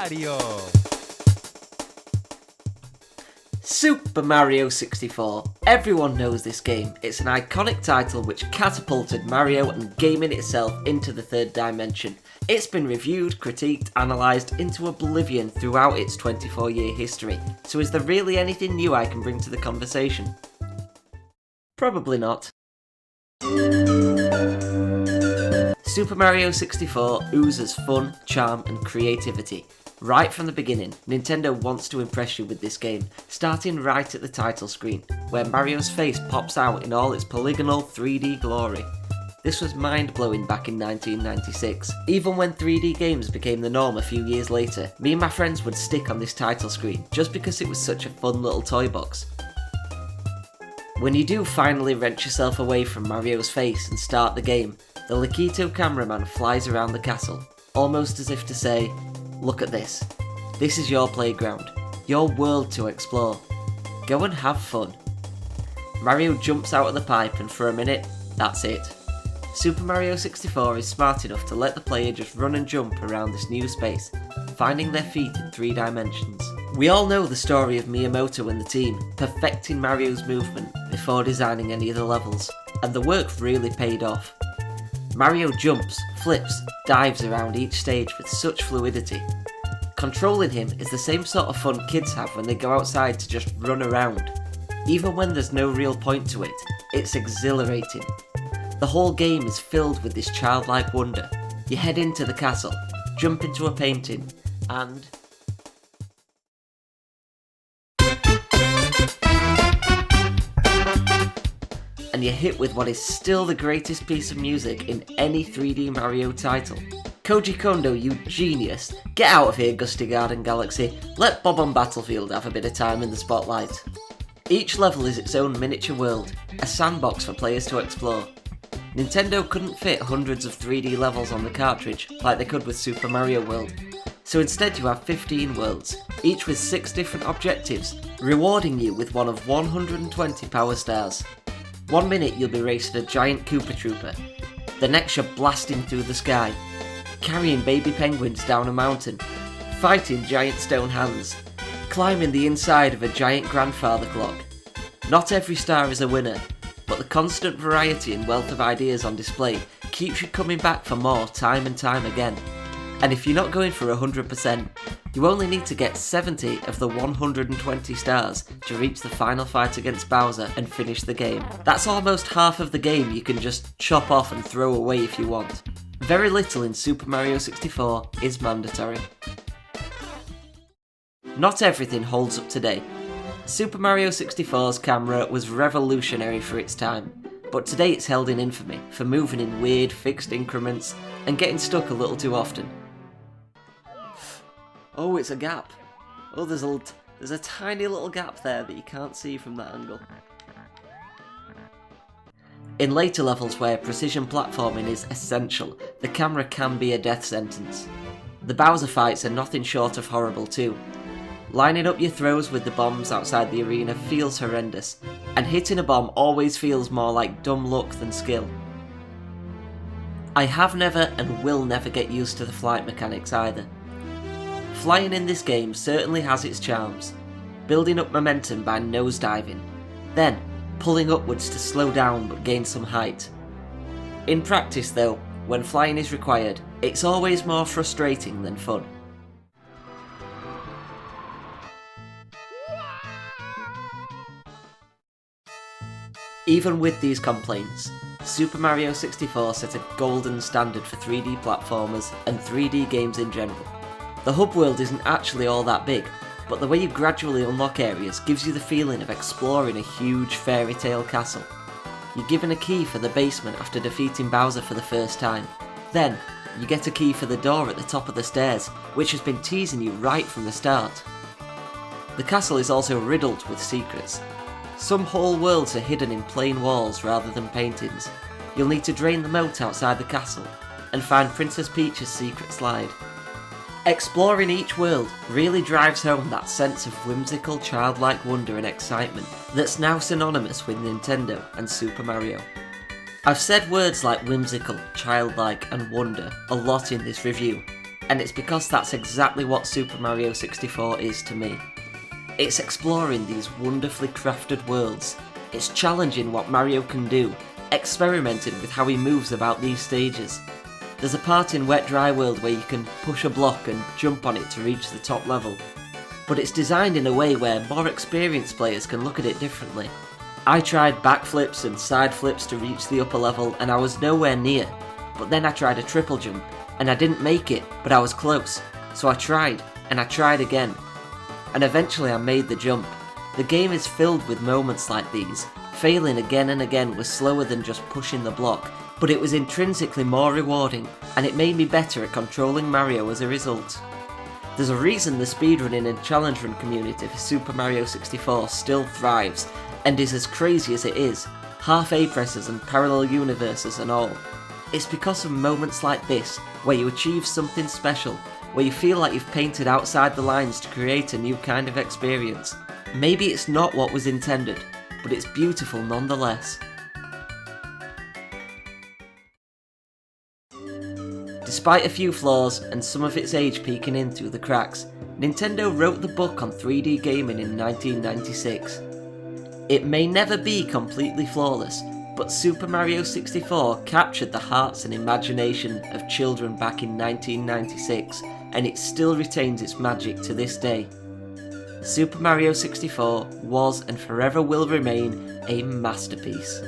Mario! Super Mario 64. Everyone knows this game. It's an iconic title which catapulted Mario and gaming itself into the third dimension. It's been reviewed, critiqued, analysed into oblivion throughout its 24-year history. So is there really anything new I can bring to the conversation? Probably not. Super Mario 64 oozes fun, charm and creativity. Right from the beginning, Nintendo wants to impress you with this game, starting right at the title screen, where Mario's face pops out in all its polygonal 3D glory. This was mind-blowing back in 1996. Even when 3D games became the norm a few years later, me and my friends would stick on this title screen just because it was such a fun little toy box. When you do finally wrench yourself away from Mario's face and start the game, the Lakitu cameraman flies around the castle, almost as if to say, "Look at this. This is your playground, your world to explore. Go and have fun." Mario jumps out of the pipe and for a minute, that's it. Super Mario 64 is smart enough to let the player just run and jump around this new space, finding their feet in 3 dimensions. We all know the story of Miyamoto and the team, perfecting Mario's movement before designing any of the levels, and the work really paid off. Mario jumps, flips, dives around each stage with such fluidity. Controlling him is the same sort of fun kids have when they go outside to just run around. Even when there's no real point to it, it's exhilarating. The whole game is filled with this childlike wonder. You head into the castle, jump into a painting, and... and you're hit with what is still the greatest piece of music in any 3D Mario title. Koji Kondo, you genius! Get out of here, Gusty Garden Galaxy. Let Bob on Battlefield have a bit of time in the spotlight. Each level is its own miniature world, a sandbox for players to explore. Nintendo couldn't fit hundreds of 3D levels on the cartridge like they could with Super Mario World. So instead you have 15 worlds, each with 6 different objectives, rewarding you with one of 120 power stars. 1 minute you'll be racing a giant Koopa Trooper, the next you're blasting through the sky, carrying baby penguins down a mountain, fighting giant stone hands, climbing the inside of a giant grandfather clock. Not every star is a winner, but the constant variety and wealth of ideas on display keeps you coming back for more time and time again. And if you're not going for 100%, you only need to get 70 of the 120 stars to reach the final fight against Bowser and finish the game. That's almost half of the game you can just chop off and throw away if you want. Very little in Super Mario 64 is mandatory. Not everything holds up today. Super Mario 64's camera was revolutionary for its time, but today it's held in infamy for moving in weird fixed increments and getting stuck a little too often. Oh, it's a gap. Oh, there's a tiny little gap there that you can't see from that angle. In later levels where precision platforming is essential, the camera can be a death sentence. The Bowser fights are nothing short of horrible too. Lining up your throws with the bombs outside the arena feels horrendous, and hitting a bomb always feels more like dumb luck than skill. I have never and will never get used to the flight mechanics either. Flying in this game certainly has its charms, building up momentum by nosediving, then pulling upwards to slow down but gain some height. In practice though, when flying is required, it's always more frustrating than fun. Even with these complaints, Super Mario 64 set a golden standard for 3D platformers and 3D games in general. The hub world isn't actually all that big, but the way you gradually unlock areas gives you the feeling of exploring a huge fairy tale castle. You're given a key for the basement after defeating Bowser for the first time. Then, you get a key for the door at the top of the stairs, which has been teasing you right from the start. The castle is also riddled with secrets. Some whole worlds are hidden in plain walls rather than paintings. You'll need to drain the moat outside the castle, and find Princess Peach's secret slide. Exploring each world really drives home that sense of whimsical childlike wonder and excitement that's now synonymous with Nintendo and Super Mario. I've said words like whimsical, childlike and wonder a lot in this review, and it's because that's exactly what Super Mario 64 is to me. It's exploring these wonderfully crafted worlds, it's challenging what Mario can do, experimenting with how he moves about these stages. There's a part in Wet Dry World where you can push a block and jump on it to reach the top level, but it's designed in a way where more experienced players can look at it differently. I tried backflips and side flips to reach the upper level and I was nowhere near, but then I tried a triple jump and I didn't make it, but I was close, so I tried and I tried again, and eventually I made the jump. The game is filled with moments like these. Failing again and again was slower than just pushing the block, but it was intrinsically more rewarding, and it made me better at controlling Mario as a result. There's a reason the speedrunning and challenge run community for Super Mario 64 still thrives, and is as crazy as it is, half A presses and parallel universes and all. It's because of moments like this, where you achieve something special, where you feel like you've painted outside the lines to create a new kind of experience. Maybe it's not what was intended, but it's beautiful nonetheless. Despite a few flaws and some of its age peeking in through the cracks, Nintendo wrote the book on 3D gaming in 1996. It may never be completely flawless, but Super Mario 64 captured the hearts and imagination of children back in 1996, and it still retains its magic to this day. Super Mario 64 was and forever will remain a masterpiece.